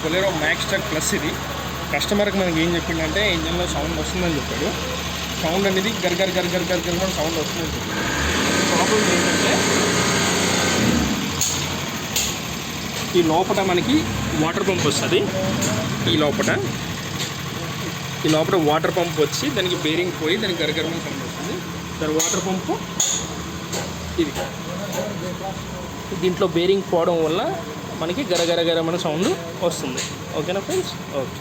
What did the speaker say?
Bolero max truck plus ఇది. కస్టమర్కి మనకి ఏం చెప్పిండంటే ఇంజన్లో సౌండ్ వస్తుందని చెప్పాడు. సౌండ్ అనేది గర్గర్ గర్గర్ గర్గర్ కూడా సౌండ్ వస్తుందని చెప్పాడు. ప్రాబ్లం ఏంటంటే ఈ లోపల మనకి వాటర్ పంప్ వస్తుంది. ఈ లోపల వాటర్ పంప్ వచ్చి దానికి బేరింగ్ పోయి దానికి గరగరమైన సౌండ్ వస్తుంది. దాని వాటర్ పంపు ఇది, దీంట్లో బేరింగ్ పోవడం వల్ల మనకి గరగరగరమైన సౌండ్ వస్తుంది. ఓకేనా ఫ్రెండ్స్? ఓకే.